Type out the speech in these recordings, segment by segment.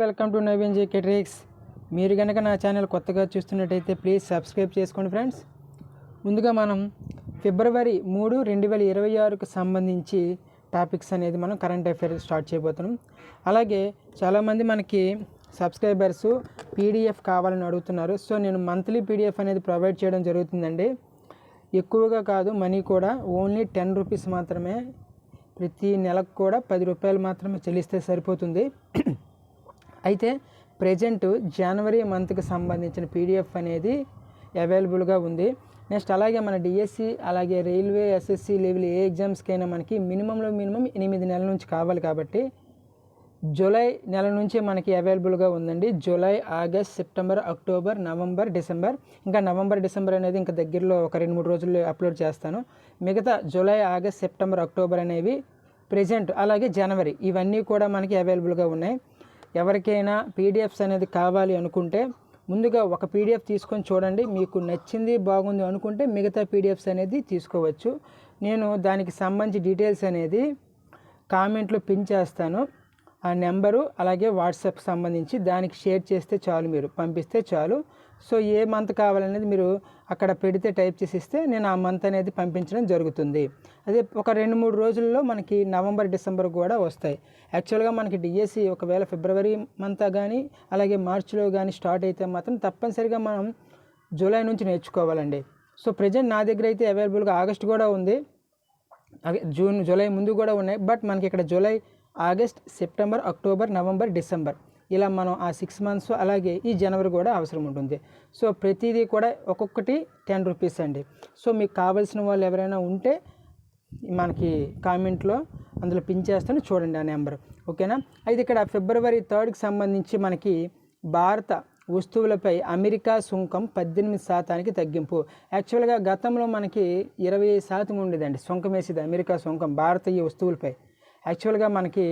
Welcome to Naveen JK tricks. మీరు కనుక నా ఛానల్ కొత్తగా చూస్తున్నట్టయితే ప్లీజ్ సబ్స్క్రైబ్ చేసుకోండి ఫ్రెండ్స్. ముందుగా మనం ఫిబ్రవరి 3, 2026కు సంబంధించి టాపిక్స్ అనేది మనం కరెంట్ అఫైర్స్ స్టార్ట్ చేయబోతున్నాం. అలాగే చాలామంది మనకి సబ్స్క్రైబర్స్ పీడిఎఫ్ కావాలని అడుగుతున్నారు. సో నేను మంత్లీ పీడిఎఫ్ అనేది ప్రొవైడ్ చేయడం జరుగుతుందండి. ఎక్కువగా కాదు, మనీ కూడా ఓన్లీ 10 రూపీస్ మాత్రమే. ప్రతి నెలకు కూడా 10 రూపాయలు మాత్రమే చెల్లిస్తే సరిపోతుంది. అయితే ప్రజెంట్ జనవరి మంత్కి సంబంధించిన పీడిఎఫ్ అనేది అవైలబుల్గా ఉంది. నెక్స్ట్ అలాగే మన డిఎస్సి అలాగే రైల్వే ఎస్ఎస్సి లెవెల్ ఏ ఎగ్జామ్స్కైనా మనకి మినిమం 8 నెలల నుంచి కావాలి కాబట్టి జూలై నెల నుంచే మనకి అవైలబుల్గా ఉందండి. July, August, September, October, November, December. ఇంకా నవంబర్, డిసెంబర్ అనేది ఇంకా దగ్గరలో ఒక 2-3 రోజుల్లో అప్లోడ్ చేస్తాను. మిగతా జూలై, ఆగస్ట్, సెప్టెంబర్, అక్టోబర్ అనేవి ప్రజెంట్, అలాగే జనవరి ఇవన్నీ కూడా మనకి అవైలబుల్గా ఉన్నాయి. ఎవరికైనా పీడిఎఫ్స్ అనేది కావాలి అనుకుంటే ముందుగా ఒక పీడిఎఫ్ తీసుకొని చూడండి. మీకు నచ్చింది, బాగుంది అనుకుంటే మిగతా పీడిఎఫ్స్ అనేది తీసుకోవచ్చు. నేను దానికి సంబంధించి డీటెయిల్స్ అనేది కామెంట్లో పిన్ చేస్తాను. ఆ నెంబరు అలాగే వాట్సాప్ సంబంధించి దానికి షేర్ చేస్తే చాలు, మీరు పంపిస్తే చాలు. సో ఏ మంత్ కావాలనేది మీరు అక్కడ పెడితే టైప్ చేసి ఇస్తే నేను ఆ మంత్ అనేది పంపించడం జరుగుతుంది. అదే ఒక 2-3 రోజుల్లో మనకి నవంబర్, డిసెంబర్ కూడా వస్తాయి. యాక్చువల్గా మనకి డిఎస్సి ఒకవేళ ఫిబ్రవరి మంత్ కానీ అలాగే మార్చిలో కానీ స్టార్ట్ అయితే మాత్రం తప్పనిసరిగా మనం జూలై నుంచి నేర్చుకోవాలండి. సో ప్రజెంట్ నా దగ్గర అయితే అవైలబుల్గా ఆగస్ట్ కూడా ఉంది, జూన్, జూలై ముందు కూడా ఉన్నాయి. బట్ మనకి ఇక్కడ July, August, September, October, November, December ఇలా మనం ఆ 6 మంత్స్ అలాగే ఈ జనవరి కూడా అవసరం ఉంటుంది. సో ప్రతిదీ కూడా ఒక్కొక్కటి 10 రూపీస్ అండి. సో మీకు కావాల్సిన వాళ్ళు ఎవరైనా ఉంటే మనకి కామెంట్లో అందులో పిన్ చేస్తాను, చూడండి ఆ నెంబర్, ఓకేనా. అయితే ఇక్కడ ఫిబ్రవరి 3కి సంబంధించి మనకి భారత వస్తువులపై అమెరికా సుంకం 18% తగ్గింపు. యాక్చువల్గా గతంలో మనకి 25% ఉండేదండి సుంకం వేసేది, అమెరికా సుంకం భారతీయ వస్తువులపై. యాక్చువల్గా మనకి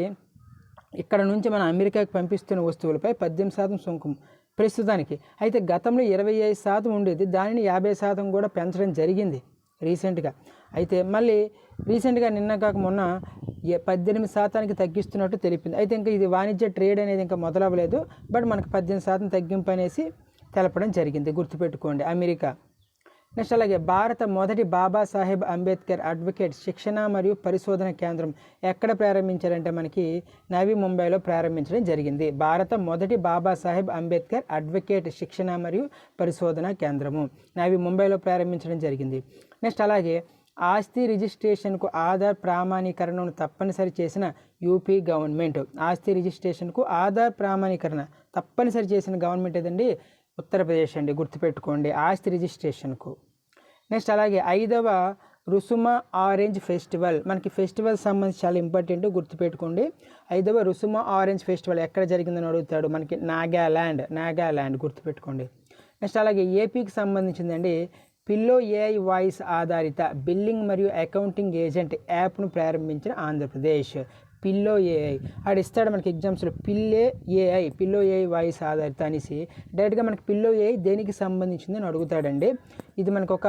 ఇక్కడ నుంచి మన అమెరికాకి పంపిస్తున్న వస్తువులపై 18% సుంకం ప్రస్తుతానికి. అయితే గతంలో 25% ఉండేది, దానిని 50% కూడా పెంచడం జరిగింది రీసెంట్గా. అయితే మళ్ళీ రీసెంట్గా నిన్న కాక మొన్న 18% తగ్గిస్తున్నట్టు తెలిపింది. అయితే ఇంకా ఇది వాణిజ్య ట్రేడ్ అనేది ఇంకా మొదలవ్వలేదు, బట్ మనకు 18% తగ్గింపు అనేసి తెలపడం జరిగింది, గుర్తుపెట్టుకోండి అమెరికా. నెక్స్ట్ అలాగే భారత మొదటి బాబాసాహెబ్ అంబేద్కర్ అడ్వకేట్ శిక్షణ మరియు పరిశోధన కేంద్రం ఎక్కడ ప్రారంభించారంటే మనకి నవీ ముంబైలో ప్రారంభించడం జరిగింది. భారత మొదటి బాబాసాహెబ్ అంబేద్కర్ అడ్వకేట్ శిక్షణ మరియు పరిశోధన కేంద్రము నవీ ముంబైలో ప్రారంభించడం జరిగింది. నెక్స్ట్ అలాగే ఆస్తి రిజిస్ట్రేషన్కు ఆధార్ ప్రామాణీకరణను తప్పనిసరి చేసిన యూపీ గవర్నమెంట్. ఆస్తి రిజిస్ట్రేషన్కు ఆధార్ ప్రామాణీకరణ తప్పనిసరి చేసిన గవర్నమెంట్ ఏదండి? ఉత్తరప్రదేశ్ అండి, గుర్తుపెట్టుకోండి ఆస్తి రిజిస్ట్రేషన్కు. నెక్స్ట్ అలాగే 5వ రుసుమ ఆరెంజ్ ఫెస్టివల్. మనకి ఫెస్టివల్ సంబంధించి చాలా ఇంపార్టెంట్, గుర్తుపెట్టుకోండి. 5వ రుసుమ ఆరెంజ్ ఫెస్టివల్ ఎక్కడ జరిగిందని అడుగుతాడు, మనకి నాగాల్యాండ్ గుర్తుపెట్టుకోండి. నెక్స్ట్ అలాగే ఏపీకి సంబంధించిందండి పిల్లో ఏఐ వాయిస్ ఆధారిత బిల్లింగ్ మరియు అకౌంటింగ్ ఏజెంట్ యాప్ను ప్రారంభించిన ఆంధ్రప్రదేశ్. పిల్లో ఏఐ ఇస్తాడు మనకి ఎగ్జామ్స్లో, పిల్లో ఏఐ వాయిస్ ఆధారిత అనేసి డైరెక్ట్గా మనకి పిల్లో ఏఐ దేనికి సంబంధించింది అని అడుగుతాడండి. ఇది మనకు ఒక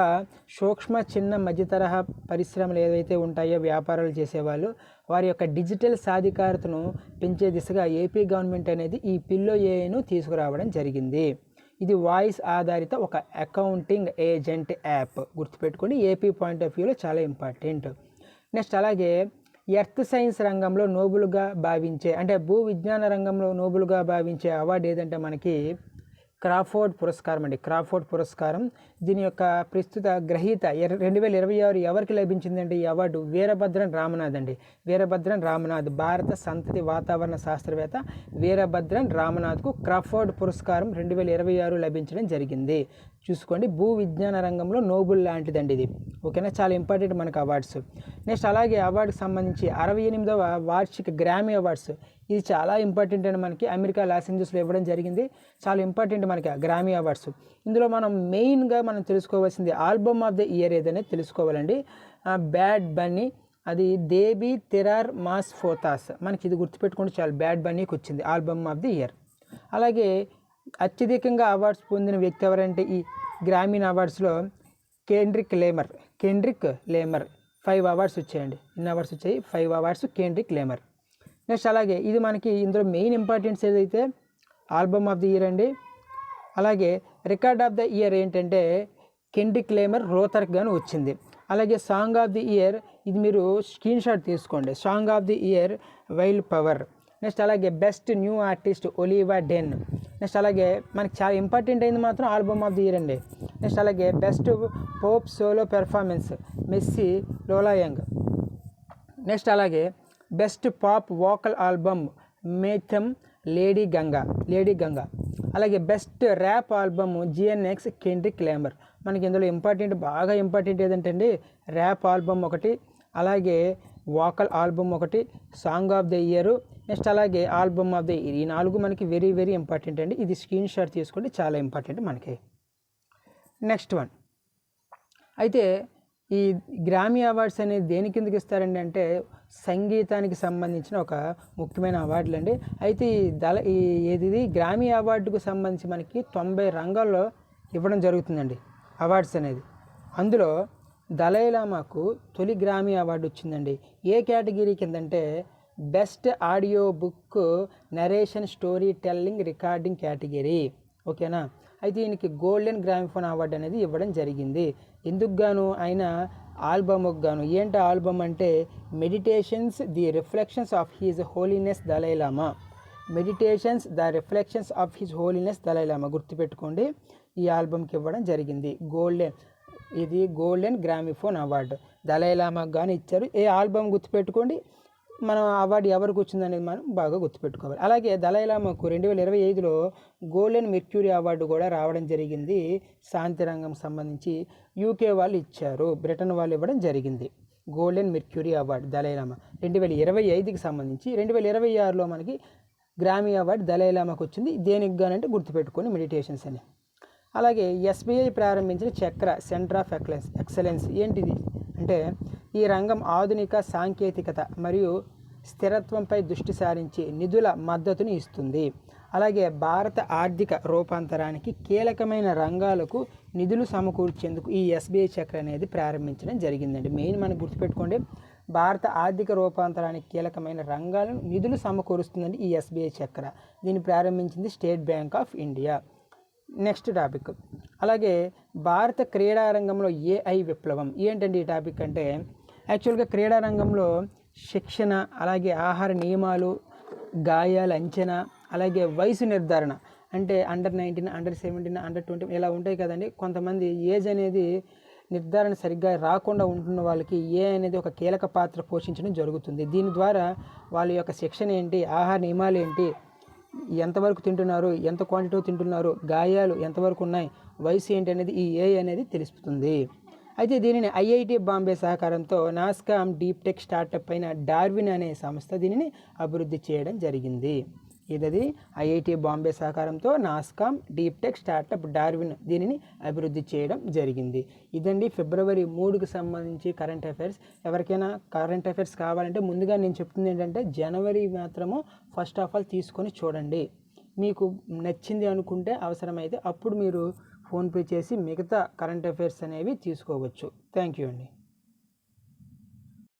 సూక్ష్మ, చిన్న, మధ్య తరహా పరిశ్రమలు ఏవైతే ఉంటాయో వ్యాపారాలు చేసేవాళ్ళు వారి యొక్క డిజిటల్ సాధికారతను పెంచే దిశగా ఏపీ గవర్నమెంట్ అనేది ఈ పిల్లో ఏఐను తీసుకురావడం జరిగింది. ఇది వాయిస్ ఆధారిత ఒక అకౌంటింగ్ ఏజెంట్ యాప్, గుర్తుపెట్టుకోండి. ఏపీ పాయింట్ ఆఫ్ వ్యూలో చాలా ఇంపార్టెంట్. నెక్స్ట్ అలాగే ఎర్త్ సైన్స్ రంగంలో నోబుల్గా భావించే, అంటే భూ విజ్ఞాన రంగంలో నోబుల్గా భావించే అవార్డు ఏదంటే మనకి క్రాఫోర్డ్ పురస్కారం అండి. క్రాఫోర్డ్ పురస్కారం దీని యొక్క ప్రస్తుత గ్రహీత 2026 ఎవరికి లభించిందండి ఈ అవార్డు? వీరభద్రన్ రామనాథ్ అండి. వీరభద్రన్ రామనాథ్, భారత సంతతి వాతావరణ శాస్త్రవేత్త వీరభద్రన్ రామనాథ్కు క్రాఫోర్డ్ పురస్కారం 2026 లభించడం జరిగింది. చూసుకోండి, భూ విజ్ఞాన రంగంలో నోబుల్ లాంటిదండి ఇది, ఓకేనా. చాలా ఇంపార్టెంట్ మనకు అవార్డ్స్. నెక్స్ట్ అలాగే అవార్డుకి సంబంధించి 68వ వార్షిక గ్రామీ అవార్డ్స్, ఇది చాలా ఇంపార్టెంట్ అని మనకి అమెరికా లాస్ ఏంజల్స్లో ఇవ్వడం జరిగింది. చాలా ఇంపార్టెంట్ మనకి గ్రామీ అవార్డ్స్. ఇందులో మనం మెయిన్గా మనం తెలుసుకోవాల్సింది ఆల్బమ్ ఆఫ్ ద ఇయర్ ఏదనేది తెలుసుకోవాలండి. బ్యాడ్ బన్నీ, అది దేబీ తెరార్ మాస్ ఫోతాస్, మనకి ఇది గుర్తుపెట్టుకుంటే చాలు, బ్యాడ్ బన్నీకి వచ్చింది ఆల్బమ్ ఆఫ్ ది ఇయర్. అలాగే అత్యధికంగా అవార్డ్స్ పొందిన వ్యక్తి ఎవరంటే ఈ గ్రామీణ అవార్డ్స్లో కెండ్రిక్ లేమర్ 5 అవార్డ్స్ వచ్చాయండి. ఎన్ని అవార్డ్స్ వచ్చాయి? 5 అవార్డ్స్ కెండ్రిక్ లేమర్. నెక్స్ట్ అలాగే ఇది మనకి ఇందులో మెయిన్ ఇంపార్టెన్స్ ఏదైతే ఆల్బమ్ ఆఫ్ ది ఇయర్ అండి. అలాగే రికార్డ్ ఆఫ్ ద ఇయర్ ఏంటంటే కెండ్రిక్ లేమర్ రోతర్కి గాను వచ్చింది. అలాగే సాంగ్ ఆఫ్ ది ఇయర్ ఇది మీరు స్క్రీన్ షాట్ తీసుకోండి. Song of the year wild power. Next అలాగే best new artist ఒలివా den. Next అలాగే మనకి చాలా ఇంపార్టెంట్ అయింది మాత్రం ఆల్బమ్ ఆఫ్ ది ఇయర్ అండి. నెక్స్ట్ అలాగే best Pope solo performance messy లోలాయంగ్. Next అలాగే best pop vocal album మేథమ్ lady Ganga. అలాగే బెస్ట్ ర్యాప్ ఆల్బమ్ జిఎన్ఎక్స్ కెండ్రిక్ లేమర్. మనకి ఇందులో బాగా ఇంపార్టెంట్ ఏదంటే అండి ర్యాప్ ఆల్బమ్ ఒకటి, అలాగే వోకల్ ఆల్బమ్ ఒకటి, song of the year, next అలాగే ఆల్బమ్ ఆఫ్ ద ఇయర్. ఈ 4 మనకి వెరీ వెరీ ఇంపార్టెంట్ అండి. ఇది స్క్రీన్ షాట్ తీసుకోండి, చాలా ఇంపార్టెంట్ మనకి. నెక్స్ట్ వన్ అయితే ఈ గ్రామీ అవార్డ్స్ అనేది దేని కిందకి ఇస్తారండి అంటే సంగీతానికి సంబంధించిన ఒక ముఖ్యమైన అవార్డులు అండి. అయితే ఇది గ్రామీ అవార్డుకు సంబంధించి మనకి 90 రంగాల్లో ఇవ్వడం జరుగుతుందండి అవార్డ్స్ అనేది. అందులో దలైలామాకు తొలి గ్రామీ అవార్డు వచ్చిందండి. ఏ కేటగిరీ కిందంటే best audio book narration story telling recording category. ఓకేనా. అయితే ఈయనకి గోల్డెన్ గ్రామిఫోన్ అవార్డు అనేది ఇవ్వడం జరిగింది. ఎందుకు గాను ఆయన ఆల్బమ్కి గాను. ఏంటి ఆల్బమ్ అంటే meditations the reflections of his holiness Dalai Lama. Meditations the reflections of his holiness Dalai Lama గుర్తుపెట్టుకోండి. ఈ ఆల్బమ్కి ఇవ్వడం జరిగింది. గోల్డెన్ గ్రామిఫోన్ అవార్డు దలైలామాకు కానీ ఇచ్చారు. ఏ ఆల్బమ్ గుర్తుపెట్టుకోండి, మనం అవార్డు ఎవరికి వచ్చిందనేది మనం బాగా గుర్తుపెట్టుకోవాలి. అలాగే దలైలామాకు 2025లో గోల్డెన్ మెర్క్యూరీ అవార్డు కూడా రావడం జరిగింది. శాంతి రంగం సంబంధించి యూకే వాళ్ళు ఇచ్చారు, బ్రిటన్ వాళ్ళు ఇవ్వడం జరిగింది. గోల్డెన్ మెర్క్యూరీ అవార్డు దలైలామా 2025కి సంబంధించి. 2026లో మనకి గ్రామీ అవార్డు దలైలామాకు వచ్చింది. దేనికి గానంటే గుర్తుపెట్టుకొని మెడిటేషన్స్ అని. అలాగే ఎస్బీఐ ప్రారంభించిన చక్ర సెంటర్ ఆఫ్ ఎక్సలెన్స్ ఏంటిది అంటే ఈ రంగం ఆధునిక సాంకేతికత మరియు స్థిరత్వంపై దృష్టి సారించి నిధుల మద్దతుని ఇస్తుంది. అలాగే భారత ఆర్థిక రూపాంతరానికి కీలకమైన రంగాలకు నిధులు సమకూర్చేందుకు ఈ ఎస్బీఐ చక్ర అనేది ప్రారంభించడం జరిగిందండి. మెయిన్ మనం గుర్తుపెట్టుకోండి, భారత ఆర్థిక రూపాంతరానికి కీలకమైన రంగాలను నిధులు సమకూరుస్తుందండి ఈ ఎస్బీఐ చక్ర. దీన్ని ప్రారంభించింది state bank of India. Next topic అలాగే భారత క్రీడారంగంలో ఏఐ విప్లవం. ఏంటండి ఈ టాపిక్ అంటే యాక్చువల్గా క్రీడారంగంలో శిక్షణ, అలాగే ఆహార నియమాలు, గాయాల అంచనా, అలాగే వయసు నిర్ధారణ అంటే అండర్-19, అండర్-17, అండర్-20 ఇలా ఉంటాయి కదండి. కొంతమంది ఏజ్ అనేది నిర్ధారణ సరిగ్గా రాకుండా ఉంటున్న వాళ్ళకి ఏ అనేది ఒక కీలక పాత్ర పోషించడం జరుగుతుంది. దీని ద్వారా వాళ్ళ యొక్క శిక్షణ ఏంటి, ఆహార నియమాలు ఏంటి, ఎంతవరకు తింటున్నారు, ఎంత క్వాంటిటీ తింటున్నారు, గాయాలు ఎంతవరకు ఉన్నాయి, వయసు ఏంటి అనేది ఈ ఏఐ అనేది తెలుస్తుంది. అయితే దీనిని ఐఐటి బాంబే సహకారంతో నాస్కామ్ డీప్ టెక్ స్టార్టప్ అయిన డార్విన్ అనే సంస్థ దీనిని అభివృద్ధి చేయడం జరిగింది. ఇది ఐఐటి బాంబే సహకారంతో NASSCOM deep tech startup Darwin దీనిని అభివృద్ధి చేయడం జరిగింది. ఇదండి ఫిబ్రవరి 3కి సంబంధించి కరెంట్ అఫైర్స్. ఎవరికైనా కరెంట్ అఫైర్స్ కావాలంటే ముందుగా నేను చెప్తుంది ఏంటంటే జనవరి మాత్రము ఫస్ట్ ఆఫ్ ఆల్ తీసుకొని చూడండి. మీకు నచ్చింది అనుకుంటే అవసరమైతే అప్పుడు మీరు ఫోన్పే చేసి మిగతా కరెంట్ అఫైర్స్ అనేవి తీసుకోవచ్చు. థ్యాంక్ యూ అండి.